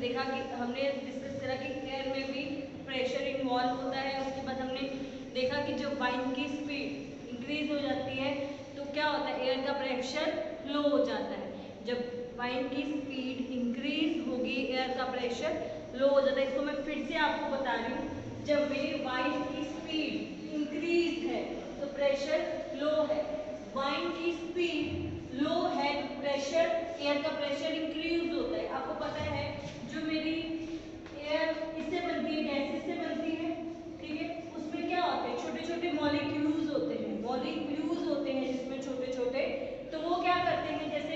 देखा कि हमने डिस्कस करा कि एयर में भी प्रेशर इन्वॉल्व होता है। उसके बाद हमने देखा कि जब वाइन की स्पीड इंक्रीज हो जाती है तो क्या होता है, एयर का प्रेशर लो हो जाता है। जब वाइन की स्पीड इंक्रीज होगी एयर का प्रेशर लो हो जाता है। इसको मैं फिर से आपको बता रही हूँ, जब मेरी वाइन की स्पीड इंक्रीज है तो प्रेशर लो है, वाइन की स्पीड लो है तो प्रेशर एयर का प्रेशर इंक्रीज होता है। आपको पता है जो मेरी एयर इससे बनती है, गैसेस से बनती है, ठीक है, उसमें क्या होते हैं, छोटे छोटे मॉलिक्यूल्स होते हैं, मॉलिक्यूल्स होते हैं जिसमें छोटे छोटे, तो वो क्या करते हैं, जैसे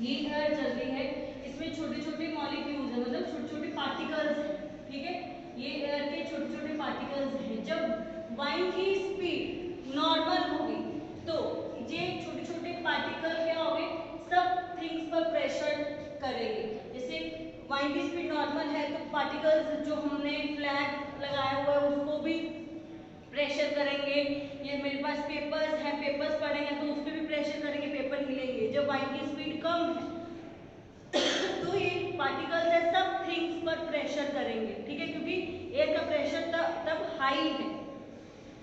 ये एयर चल रही है, इसमें छोटे छोटे मॉलिक्यूल्स है, मतलब छोटे छोटे पार्टिकल्स हैं, ठीक है, ये एयर के छोटे छोटे पार्टिकल्स हैं। जब वाइन की स्पीड नॉर्मल होगी तो ये छोटे छोटे पार्टिकल क्या होंगे, सब थिंग्स पर प्रेशर करेंगे। जैसे वाइन की स्पीड नॉर्मल है तो पार्टिकल्स जो हमने फ्लैग लगाया हुआ है उसको भी प्रेशर करेंगे। ये मेरे पास पेपर्स हैं, पेपर्स पड़े हैं तो उस पर भी प्रेशर करेंगे, पेपर हिलेंगे। जब वाइन की स्पीड कम है तो ये पार्टिकल्स है सब थिंग्स पर प्रेशर करेंगे, ठीक है, क्योंकि एयर का प्रेशर तब हाई है।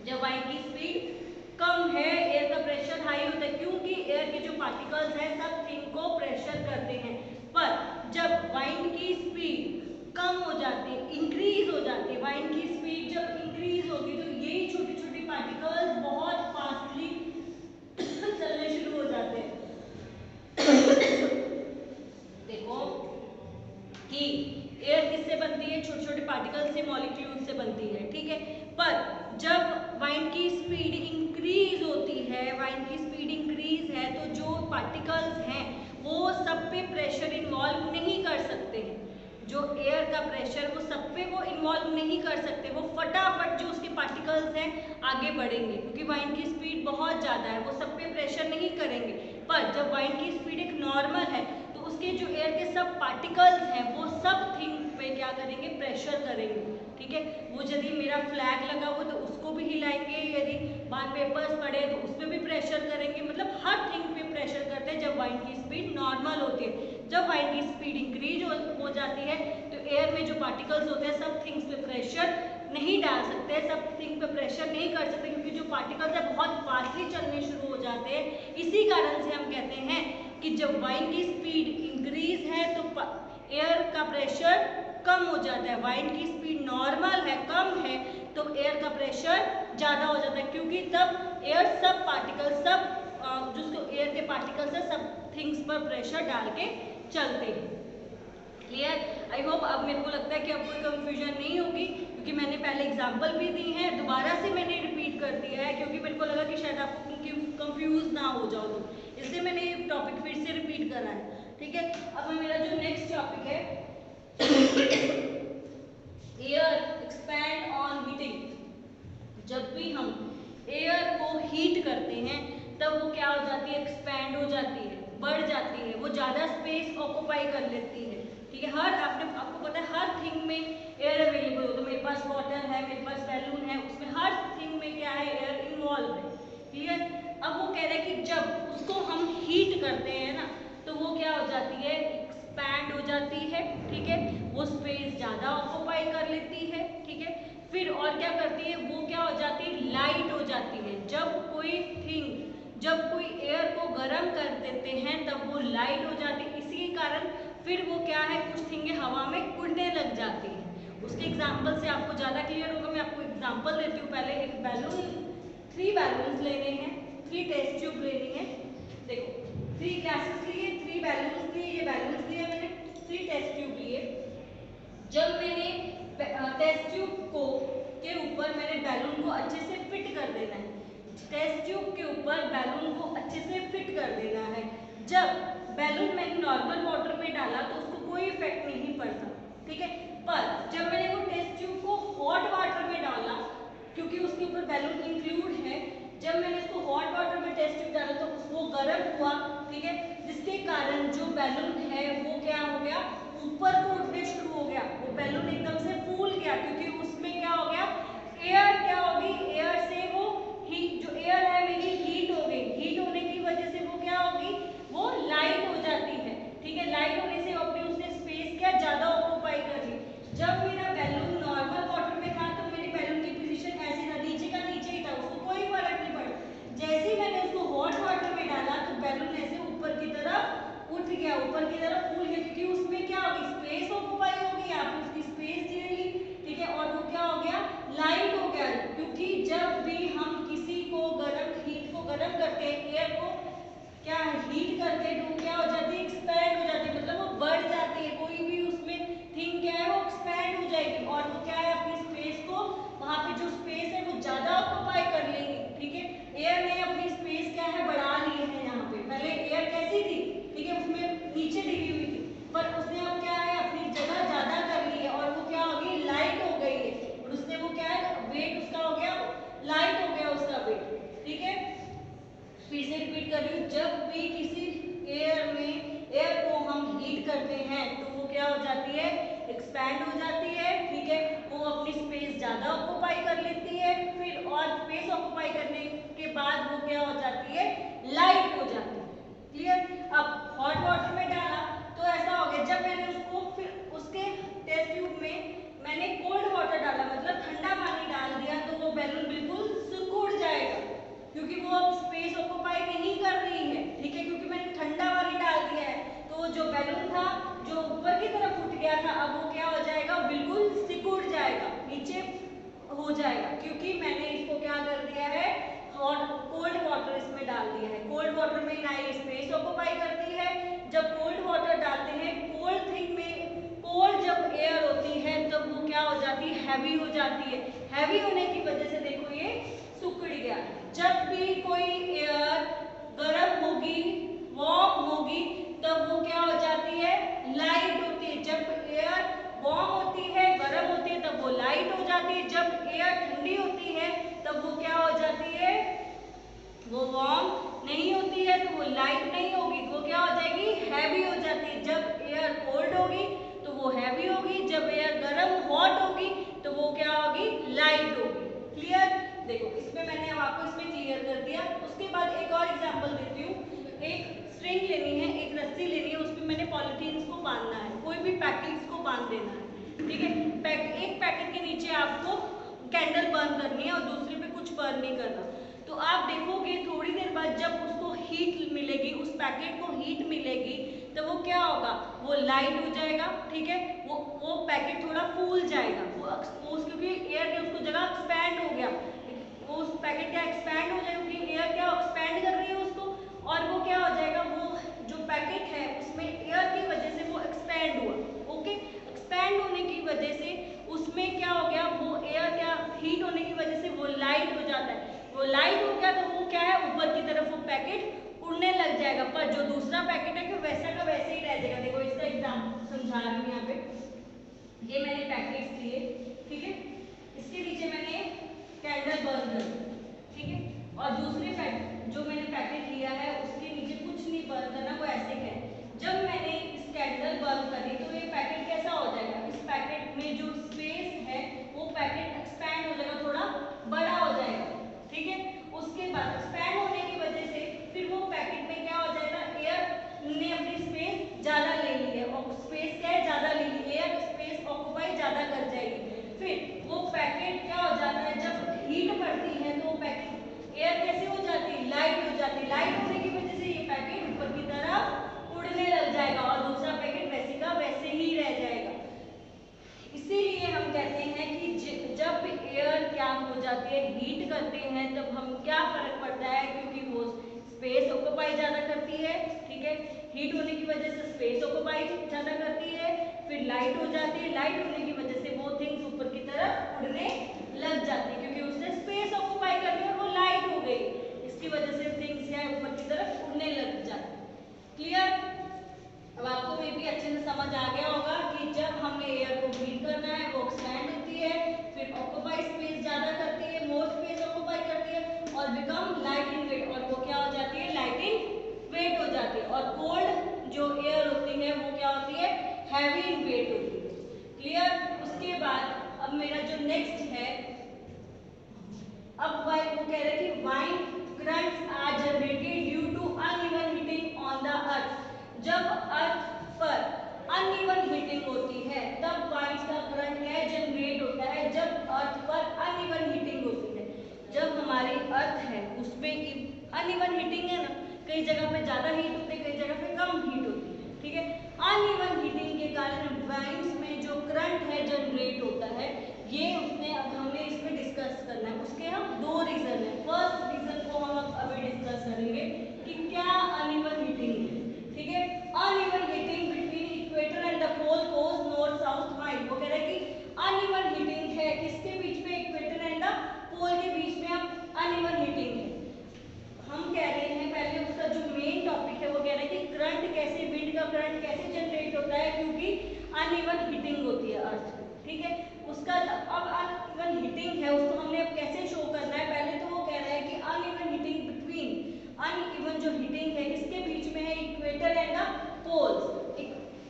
जब वाइन की स्पीड कम है एयर का प्रेशर हाई होता है, क्योंकि एयर के जो पार्टिकल्स हैं सब थिंग को प्रेशर करते हैं। पर जब वाइन की स्पीड कम हो जाती है, इंक्रीज हो जाती है, वाइन की स्पीड जब इंक्रीज होगी तो यही छोटे छोटे पार्टिकल्स बहुत फास्टली चलने शुरू हो जाते हैं। देखो कि एयर किससे बनती है, छोटे छोटे पार्टिकल्स से, मॉलिक्यूल्स से बनती है, ठीक है। पर जब वाइन की स्पीड इंक्रीज होती है, वाइन की स्पीड इंक्रीज है तो जो पार्टिकल्स हैं वो सब पे प्रेशर इन्वॉल्व नहीं कर सकते हैं। जो एयर का प्रेशर वो सब पे वो इन्वॉल्व नहीं कर सकते, वो फटाफट जो उसके पार्टिकल्स हैं आगे बढ़ेंगे, क्योंकि वाइन की स्पीड बहुत ज़्यादा है, वो सब पे प्रेशर नहीं करेंगे। पर जब वाइन की स्पीड एक नॉर्मल है तो उसके जो एयर के सब पार्टिकल्स हैं वो सब थिंग पे क्या करेंगे, प्रेशर करेंगे, ठीक है। वो यदि मेरा फ्लैग लगा हो तो उसको भी हिलाएंगे, यदि बाहर पेपर्स पड़े तो उस पर भी प्रेशर करेंगे, मतलब हर थिंग पे प्रेशर करते हैं जब वाइन की स्पीड नॉर्मल होती है। जब वाइन की स्पीड इंक्रीज हो जाती है तो एयर में जो पार्टिकल्स होते हैं सब थिंग्स पे प्रेशर नहीं डाल सकते, सब थिंग पे प्रेशर नहीं कर सकते, क्योंकि जो पार्टिकल्स है बहुत फास्टली चलने शुरू हो जाते हैं। इसी कारण से हम कहते हैं कि जब वाइन की स्पीड इंक्रीज है तो एयर का प्रेशर कम हो जाता है। वाइन की स्पीड नॉर्मल है, कम है, तो एयर का प्रेशर ज़्यादा हो जाता है, क्योंकि तब एयर सब पार्टिकल, सब जो एयर के पार्टिकल्स है सब थिंग्स पर प्रेशर डाल के चलते हैं। क्लियर? आई होप अब मेरे को लगता है कि अब कोई कंफ्यूजन नहीं होगी, क्योंकि मैंने पहले एग्जाम्पल भी दी हैं, दोबारा से मैंने रिपीट कर दिया है क्योंकि मेरे को लगा कि शायद आपको कंफ्यूज ना हो जाओ, तो इसलिए मैंने ये टॉपिक फिर से रिपीट करा है, ठीक है। अब मेरा जो नेक्स्ट टॉपिक है एयर एक्सपैंड ऑन हीटिंग। जब भी हम एयर को हीट करते हैं तब वो क्या हो जाती है, एक्सपैंड हो जाती है, बढ़ जाती है, वो ज़्यादा स्पेस ऑक्यूपाई कर लेती है, ठीक है। हर आपको पता है हर थिंग में एयर अवेलेबल हो, तो मेरे पास बॉटल है, मेरे पास बैलून है, उसमें हर थिंग में क्या है, एयर इन्वॉल्व है, क्लियर। अब वो कह रहे हैं कि जब उसको हम हीट करते हैं ना तो वो क्या हो जाती है, एक्सपैंड हो जाती है, ठीक है, वो स्पेस ज़्यादा ऑक्यूपाई कर लेती है, ठीक है। फिर और क्या करती है, वो क्या हो जाती है, लाइट हो जाती है। जब कोई एयर को गर्म कर देते हैं तब वो लाइट हो जाती है, इसी के कारण फिर वो क्या है, कुछ थिंगे हवा में उड़ने लग जाती हैं। उसके एग्जाम्पल से आपको ज़्यादा क्लियर होगा, मैं आपको एग्जाम्पल देती हूँ। पहले एक बैलून, 3 बैलून्स लेने हैं, 3 टेस्ट ट्यूब लेनी है। देखो 3 गैसेस लिए, 3 बैलून्स लिए, ये बैलून्स लिए मैंने, 3 टेस्ट ट्यूब लिए। जब मैंने टेस्ट ट्यूब के ऊपर मैंने बैलून को अच्छे से फिट कर देना है, टेस्ट ट्यूब के ऊपर बैलून को अच्छे से फिट कर देना है। जब बैलून मैंने नॉर्मल वाटर में डाला तो उसको कोई इफेक्ट नहीं पड़ता, ठीक है। पर जब मैंने वो टेस्ट ट्यूब को हॉट वाटर में डाला, क्योंकि उसके ऊपर बैलून इंक्लूड है, जब मैंने इसको हॉट वाटर में टेस्ट ट्यूब डाला तो वो गर्म हुआ, ठीक है, जिसके कारण जो बैलून है वो क्या हो गया, ऊपर को उठने शुरू हो गया। वो बैलून एकदम से फूल गया, क्योंकि उसमें क्या हो गया, एयर क्या होगी, एयर से वो हीट, जो एयर है मेरी हीट हो गई, हीट होने की वजह से वो क्या होगी, वो लाइट हो जाती है, ठीक है। लाइट होने से अपने उसने स्पेस क्या ज़्यादा क्या हीट करते हैं तो क्या हो जाती है, एक्सपैंड हो जाती है, मतलब वो बढ़ जाती है, कोई भी उसमें थिंग क्या है वो एक्सपैंड हो जाएगी और वो क्या है अपनी स्पेस को, वहां पे जो स्पेस है वो ज्यादा ऑक्यूपाई कर लेगी। ठीक है, एयर ने अपनी स्पेस क्या है बढ़ा ली है। यहाँ पे पहले एयर कैसी थी, ठीक है, उसमें नीचे टिकी हुई थी, पर उसने अब क्या है अपनी जगह ज्यादा कर ली है और वो क्या हो गई, लाइट हो गई है, और उसने वो क्या है वेट उसका हो गया, लाइट हो गया उसका वेट। ठीक है, फिर से रिपीट कर रही हूँ, जब भी किसी एयर को हम हीट करते हैं तो वो क्या हो जाती है, एक्सपैंड हो जाती है। ठीक है, वो अपनी स्पेस ज्यादा ऑक्यूपाई कर लेती है, फिर और स्पेस ऑक्यूपाई करने के बाद वो क्या हो जाती है, लाइट हो जाती है। क्लियर। अब हॉट वाटर में डाला तो ऐसा हो गया, जब मैंने उसको फिर उसके टेस्ट ट्यूब में मैंने कोल्ड वाटर डाला, मतलब ठंडा पानी डाल दिया, तो वो बैलून बिल्कुल सिकुड़ जाएगा, क्योंकि वो अब स्पेस ऑक्यूपाई नहीं कर रही है। ठीक है, क्योंकि मैंने ठंडा पानी डाल दिया है, तो जो बैलून था जो ऊपर की तरफ उठ गया था, अब वो क्या हो जाएगा, बिल्कुल सिकुड़ जाएगा, नीचे हो जाएगा, क्योंकि मैंने इसको क्या कर दिया है, कोल्ड वाटर इसमें डाल दिया है। कोल्ड वाटर में ना ये स्पेस ऑक्यूपाई करती है, जब कोल्ड वाटर डालते हैं कोल्ड थिंग में, कोल्ड जब एयर होती है तब वो क्या हो जाती है, हैवी हो जाती है। हैवी होने की वजह से देखो ये सिकुड़ गया। जब भी कोई एयर गर्म होगी, वार्म होगी, तब वो क्या हो जाती है, लाइट होती है। जब एयर वार्म होती है, गर्म होती है, तब वो लाइट हो जाती है। जब एयर ठंडी होती है तब वो क्या हो जाती है, वो वार्म नहीं होती है, तो वो लाइट नहीं होगी, वो क्या हो जाएगी, हैवी हो जाती है। जब एयर कोल्ड होगी तो वो हैवी होगी, जब एयर गर्म हॉट होगी तो वो क्या होगी, लाइट होगी। क्लियर। देखो इसमें मैंने आपको इसमें क्लियर कर दिया। उसके बाद एक और एग्जांपल देती हूँ। एक स्ट्रिंग लेनी है, एक रस्सी लेनी है, उसमें मैंने पॉलिथीन को बांधना है, कोई भी पैकेट्स को बांध देना है। ठीक है, एक पैकेट के नीचे आपको कैंडल बर्न करनी है और दूसरे पे कुछ बर्न नहीं करना। तो आप देखोगे थोड़ी देर बाद जब उसको हीट मिलेगी, उस पैकेट को हीट मिलेगी, तो वो क्या होगा, वो लाइट हो जाएगा। ठीक है, वो पैकेट थोड़ा फूल जाएगा, वो क्योंकि एयर ने उसको जगह एक्सपैंड हो गया, वो उस पैकेट क्या एक्सपैंड हो जाएगा, क्योंकि एयर क्या एक्सपैंड कर रही है उसको, और वो क्या हो जाएगा, वो जो पैकेट है उसमें एयर की वजह से वो एक्सपैंड हुआ। ओके, एक्सपैंड होने की वजह से उसमें क्या हो गया, वो एयर क्या हीट होने की वजह से वो लाइट हो जाता है। वो लाइट हो गया तो वो क्या है, ऊपर की तरफ वो पैकेट उड़ने लग जाएगा, पर जो दूसरा पैकेट है कि वैसा का वैसे ही रह जाएगा। देखो इसका एग्जाम्पल समझा रही हूँ यहाँ पे। ये मैंने पैकेट्स लिए, ठीक है, इसके नीचे मैंने कैंडल बर्न कर दी, ठीक है, और दूसरे पैकेट जो मैंने पैकेट लिया है उसके नीचे कुछ नहीं बर्न करना, वो ऐसे है। जब मैंने इस कैंडल बर्न करी तो ये पैकेट कैसा हो जाएगा, इस पैकेट में जो स्पेस है वो पैकेट एक्सपैंड हो जाएगा, थोड़ा बड़ा हो जाएगा। ठीक है, उसके बाद एक्सपैंड होने की वजह से फिर वो पैकेट में क्या हो जाएगा, एयर ने अपनी स्पेस ज्यादा ले ली है, और स्पेस क्या है, ज्यादा ले ली, एयर स्पेस ऑक्यूपाई ज्यादा कर जाएगी। फिर वो पैकेट क्या हो जाता है, जब हीट पड़ती है तो वो पैकेट एयर कैसे हो जाती है, लाइट हो जाती है। लाइट होने की वजह से ये पैकेट ऊपर की तरफ उड़ने लग जाएगा और दूसरा पैकेट वैसे का वैसे ही रह जाएगा। इसीलिए हम कहते हैं कि जब एयर क्या हो जाती है, हीट करते हैं, तब हम क्या फर्क पड़ता है, क्योंकि वो स्पेस ऑक्यूपाई ज्यादा करती है। ठीक है, हीट होने की वजह से स्पेस ऑक्यूपाई ज्यादा करती है, फिर लाइट हो जाती है, लाइट होने की वजह से वो थिंग्स ऊपर की तरफ उड़ने लग जाती है, क्योंकि उसने स्पेस ऑक्यूपाई कर ली और वो लाइट हो गई, इसकी वजह से थिंग्स क्या ऊपर की तरफ उड़ने लग जाती है। क्लियर। अब आपको मे भी अच्छे से समझ आ गया होगा कि जब हमने एयर को हीट करना है वो एक्सपैंड होती है, फिर ऑक्यूपाई स्पेस ज्यादा करती है, मोर स्पेस ऑक्यूपाई करती है और बिकम लाइट इन वेट, और वो क्या हो जाती है, लाइट इन वेट हो जाती है। और कोल्ड जो एयर होती है वो क्या होती है, हैवी इन वेट होती है। क्लियर। उसके बाद अब मेरा जो नेक्स्ट है, अब वो कह रहे हैं कि wind currents are generated due to uneven heating on the earth. जब अर्थ पर अनइवन हीटिंग होती है तब वाइंस का करंट क्या है, जनरेट होता है। जब अर्थ पर अनइवन हीटिंग होती है, जब हमारी अर्थ है उस पे अनइवन हीटिंग है ना, कई जगह पे ज्यादा हीट होती है, कई जगह पे कम हीट होती है। ठीक है, अनइवन हीटिंग के कारण वाइंस में जो करंट है जनरेट होता है, ये उसने अब हमें इसमें डिस्कस करना है। उसके हम दो रीजन है। फर्स्ट रीजन को हम अभी डिस्कस करेंगे कि क्या अनइवन पोल्स,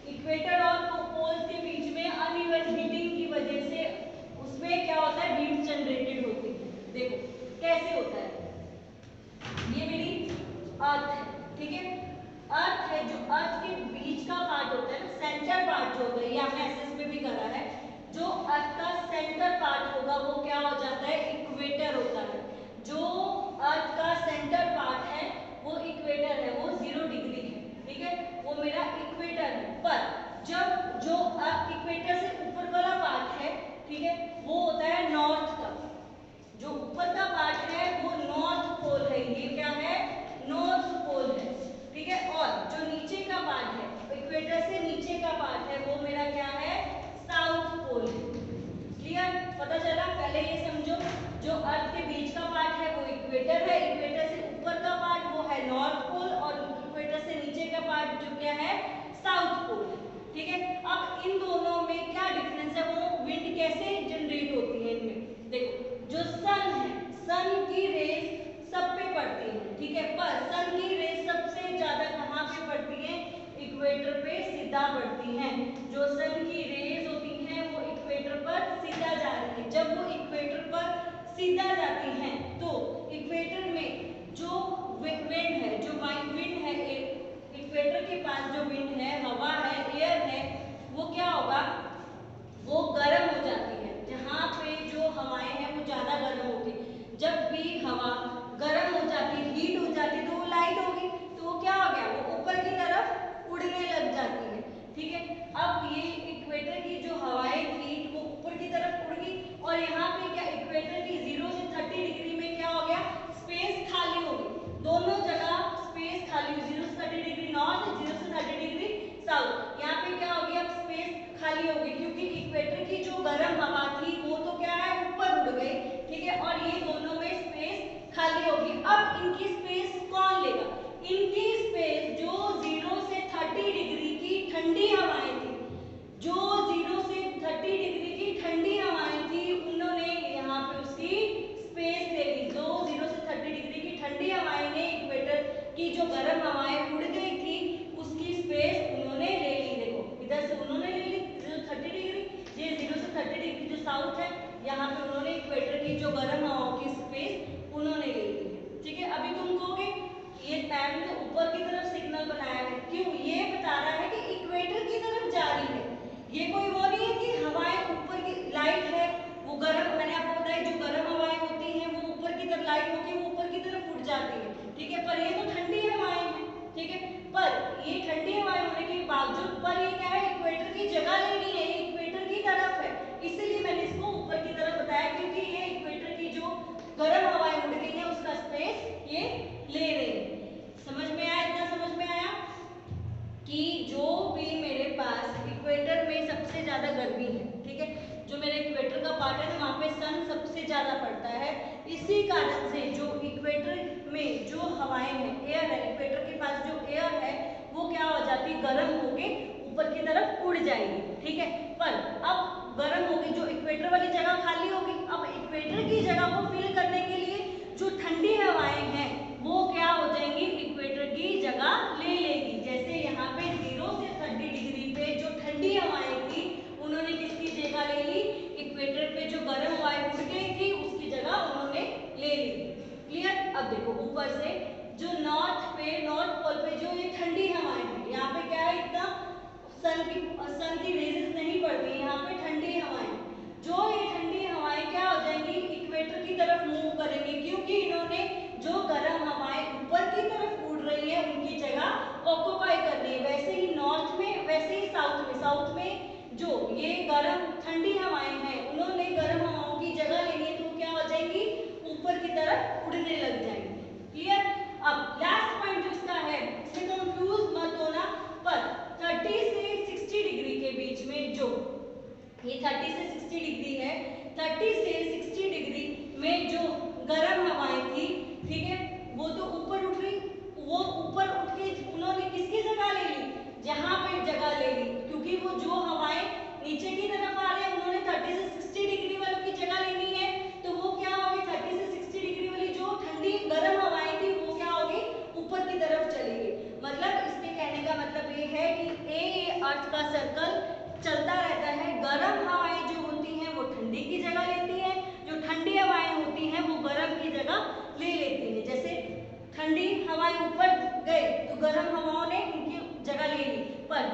इक्वेटर और पोल्स के बीच में अनइवन हीटिंग की वजह से उसमें क्या होता है, हीट जनरेटेड होती है। देखो कैसे होता है, ये मेरी अर्थ है, ठीक है, अर्थ है, जो अर्थ के बीच का पार्ट होता है ना, सेंटर पार्ट जो होता है, ये हमने एसएस में भी करा है, जो अर्थ का सेंटर पार्ट होगा वो क्या हो जाता है, इक्वेटर होता है। जो अर्थ का सेंटर पार्ट है वो इक्वेटर है, वो 0 डिग्री है, ठीक है, वो मेरा इक्वेटर है। पर जब जो अर्थ इक्वेटर से ऊपर वाला पार्ट है, ठीक है, वो होता है नॉर्थ का, जो ऊपर का पार्ट है वो नॉर्थ पोल है, ये क्या है, नॉर्थ पोल है, ठीक है, और जो नीचे का पार्ट है, इक्वेटर से नीचे का पार्ट है, वो मेरा क्या है, साउथ पोल है। क्लियर, पता चला? पहले ये समझो, जो अर्थ के बीच का पार्ट है वो इक्वेटर है, इक्वेटर से ऊपर का पार्ट वो है नॉर्थ पोल, और इक्वेटर से नीचे का पार्ट जो क्या है, साउथ पोल, ठीक है। अब इन दोनों में क्या डिफरेंस है, वो विंड कैसे जनरेट होती है इनमें, देखो, जो सन है, सन की रेस सब पे पड़ती है, ठीक है, पर सन की रेस सबसे ज्यादा कहाँ पे पड़ती है, इक्वेटर पे सीधा पड़ती है। जो सन की रेस होती है वो इक्वेटर पर सीधा जा रही है, जब वो इक्वेटर पर सीधा जाती हैं तो इक्वेटर में जो विंड है, जो विंड है, इक्वेटर के पास जो विंड है, हवा है, एयर है, वो क्या होगा, वो गर्म हो जाती है। जहाँ पे जो हवाएं हैं वो ज्यादा गर्म होती है, जब भी हवा गर्म हो जाती, हीट हो जाती, तो वो लाइट होगी, तो वो क्या हो गया, वो ऊपर की तरफ उड़ने लग जाती है, ठीक है। अब ये इक्वेटर की जो हवाएं थी वो ऊपर की तरफ उड़ गई, और यहाँ पे क्या, इक्वेटर की 0 से 30 डिग्री में क्या हो गया, स्पेस खाली हो गई, दोनों जगह स्पेस खाली, 0 से 30 डिग्री नॉर्थ, 0 से 30 डिग्री साउथ, यहाँ पे क्या हो गया, स्पेस खाली हो गई, क्योंकि इक्वेटर की जो गर्म हवा थी वो तो क्या है, ऊपर उड़ गई, ठीक है, और ये दोनों में स्पेस खाली होगी। अब इनकी स्पेस कौन लेगा, इनकी स्पेस जो 0 से 30 डिग्री की ठंडी हवाएं थी, जो 0 से 30 डिग्री की ठंडी हवाएं थी, उन्होंने यहाँ पे उसकी स्पेस ले ली, जो 0 से 30 डिग्री की ठंडी हवाएं ने इक्वेटर की जो गर्म हवाएं उड़ गई थी उसकी स्पेस उन्होंने ले ली। देखो इधर से उन्होंने ले ली 30 डिग्री, ये 0 से 30 डिग्री जो साउथ है, यहाँ पे उन्होंने इक्वेटर की जो गर्म हवाओं की स्पेस उन्होंने ले ली है, ठीक है। अभी तुम कहोगे ये पैड ने ऊपर की तरफ सिग्नल बनाया है, क्यों, ये बता रहा है कि इक्वेटर की तरफ जा रही है, ये कोई वो नहीं है कि हवाएं ऊपर की, लाइट है वो गर्म, मैंने आपको बताया जो गर्म हवाएं होती हैं वो ऊपर की तरफ, लाइट होती है वो ऊपर की तरफ उड़ जाती है, ठीक है, पर ये तो ठंडी हवाएं हैं, ठीक है, पर ये ठंडी हवाएं होने के बावजूद पर ये क्या है, इक्वेटर की जगह ले रही है, ये इक्वेटर की तरफ है, इसलिए मैंने इसको ऊपर की तरफ बताया, क्योंकि ये इक्वेटर की जो गर्म हवाएं उड़ गई है उसका स्पेस ये ले रही है। समझ में आया, इतना समझ में आया कि जो भी मेरे पास इक्वेटर में सबसे ज्यादा गर्मी है, ठीक है, जो मेरे इक्वेटर का पार्ट है ना, वहाँ पे सन सबसे ज्यादा पड़ता है, इसी कारण से जो इक्वेटर में जो हवाएं हैं, एयर है, इक्वेटर के पास जो एयर है वो क्या हो जाती, गर्म होके ऊपर की तरफ उड़ जाएगी, ठीक है, पर अब गर्म होगी, जो इक्वेटर वाली जगह खाली होगी, अब इक्वेटर की जगह को फिल करने के लिए जो ठंडी हवाएं हैं वो क्या हो जाएंगी, इक्वेटर की जगह ले लेगी। जैसे यहाँ पे 0 से 30 डिग्री पे जो ठंडी हवाएं थी उन्होंने किसकी जगह ले ली, इक्वेटर पे जो गर्म हवाएं उड़ गई थी उसकी जगह उन्होंने ले ली। क्लियर? अब देखो ऊपर से जो नॉर्थ पोल पे जो ये ठंडी हवाएं हैं, यहाँ पे क्या है, इतना सन की रेजेस नहीं पड़ती, यहाँ पे ठंडी हवाएं, जो ये ठंडी हवाएं क्या हो जाएंगी, इक्वेटर की तरफ मूव करेंगी, क्योंकि इन्होंने जो गर्म हवाएं ऊपर की तरफ उड़ रही है उनकी जगह ऑक्युपाई कर ली है। वैसे ही नॉर्थ में, वैसे ही साउथ में जो ये गर्म ठंडी हवाएं हैं उन्होंने गर्म हवाओं की जगह लेनी है, तो क्या हो जाएंगी, ऊपर की तरफ उड़ने लग जाएंगी। क्लियर? अब लास्ट पॉइंट जो इसका है, इससे कंफ्यूज मत होना, पर 30 से 60 डिग्री के बीच में जो ये 30 से 60 डिग्री है, 30 से 60 डिग्री में जो गर्म हवाएं थी, ठीक है, वो तो ऊपर उठ रही, वो ऊपर उठ के उन्होंने किसकी जगह ले ली, जहां पे जगह ले ली, क्योंकि वो जो हवाएं नीचे की तरफ आ रही है उन्होंने 30 से 60 डिग्री वालों की जगह लेनी है, तो वो क्या होगी, 30 से 60 डिग्री वाली जो ठंडी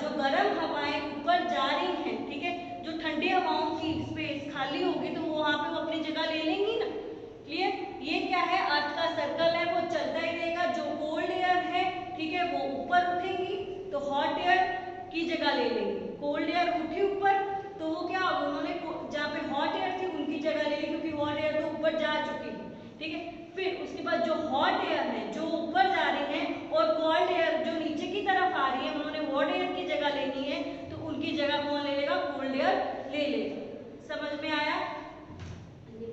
जो गर्म हवाएं ऊपर जा रही हैं, ठीक है, जो ठंडी हवाओं की स्पेस खाली होगी तो वहां पे वो अपनी जगह ले लेंगी ना। क्लियर? ये क्या है, अर्थ का सर्कल है, वो चलता ही रहेगा। जो कोल्ड एयर है, ठीक है, वो ऊपर उठेंगी तो हॉट एयर की जगह ले लेंगी। कोल्ड एयर उठी ऊपर तो वो क्या होगा, उन्होंने जहाँ पे हॉट एयर थी उनकी जगह ले ली, क्योंकि हॉट एयर तो ऊपर जा चुकी है, ठीक है। फिर उसके बाद जो हॉट एयर है जो ऊपर जा रही है और कोल्ड एयर जो नीचे की तरफ आ रही है, उन्होंने हॉट एयर की जगह लेनी है, तो उनकी जगह कौन ले लेगा, कोल्ड एयर ले लेगा। समझ में आया?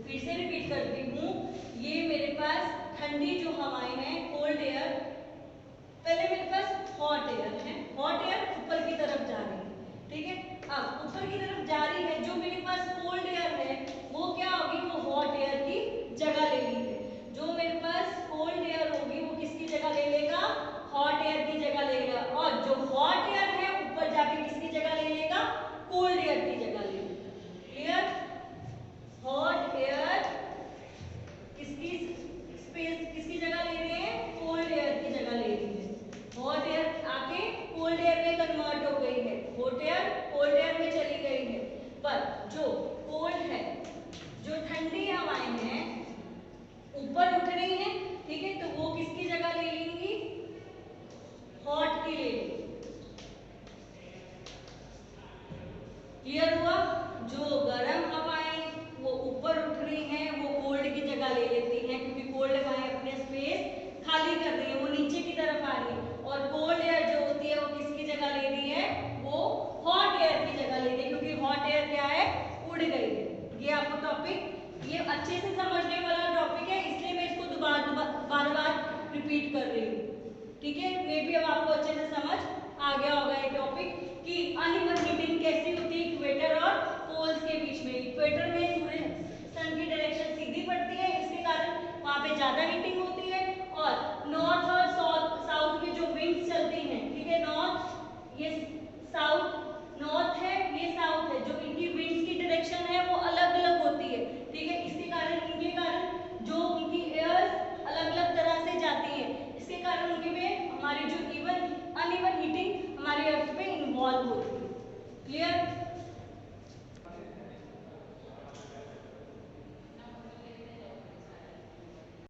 फिर से रिपीट करती हूँ, ये मेरे पास ठंडी जो हवाएं हैं, कोल्ड एयर, पहले मेरे पास हॉट एयर है, हॉट एयर ऊपर की तरफ जा रही है, ठीक है। अब ऊपर की तरफ जा रही है, जो मेरे पास कोल्ड एयर है वो क्या होगी, वो हॉट एयर की जगह ले ली है। जो मेरे पास कोल्ड एयर होगी वो किसकी जगह ले लेगा, हॉट एयर की जगह ले लेगा। और जो हॉट एयर है ऊपर जाके किसकी जगह ले लेगा, कोल्ड एयर की जगह ले लेगा। क्लियर? हॉट एयर किसकी स्पेस, किसकी जगह ले रहे हैं, कोल्ड एयर की जगह ले रही है। हॉट एयर आके कोल्ड एयर में कन्वर्ट हो गई है, हॉट एयर कोल्ड एयर में चली गई है। पर जो कोल्ड है, जो ठंडी हवाएं हैं ऊपर उठ रही हैं, ठीक है, तो वो किसकी जगह ले लेंगी, हॉट की ले लेंगी। क्लियर हुआ? जो गर्म हवाएं वो ऊपर उठ रही हैं वो कोल्ड की जगह ले लेती हैं, क्योंकि कोल्ड हवाएं अपने स्पेस खाली कर रही है, वो नीचे की तरफ आ रही है। और कोल्ड एयर जो होती है वो किसकी जगह ले रही है, वो हॉट एयर की जगह ले रही है, क्योंकि हॉट एयर क्या है, उड़ गई है। ये आपको टॉपिक ये अच्छे से समझने वाला टॉपिक है, इसलिए मैं इसको बार बार रिपीट कर रही हूँ, ठीक है। मे भी अब आपको अच्छे से समझ आ गया होगा ये टॉपिक कि अनइवन हीटिंग कैसी होती है इक्वेटर और पोल्स के बीच में। इक्वेटर में सूर्य सन की डायरेक्शन सीधी पड़ती है, इसके कारण वहाँ पे ज्यादा हीटिंग होती है। और नॉर्थ और साउथ की जो विंड्स चलती हैं, ठीक है, नॉर्थ ये साउथ, नॉर्थ है ये साउथ है, जो इनकी विंड्स की डायरेक्शन है वो अलग अलग होती है, ठीक है। इसके कारण इनके कारण जो उनकी एयर्स अलग अलग तरह से जाती है, इसके कारण उनके में हमारी जो इवन अनइवन हीटिंग हमारे अर्थ पे इन्वॉल्व होती है। क्लियर?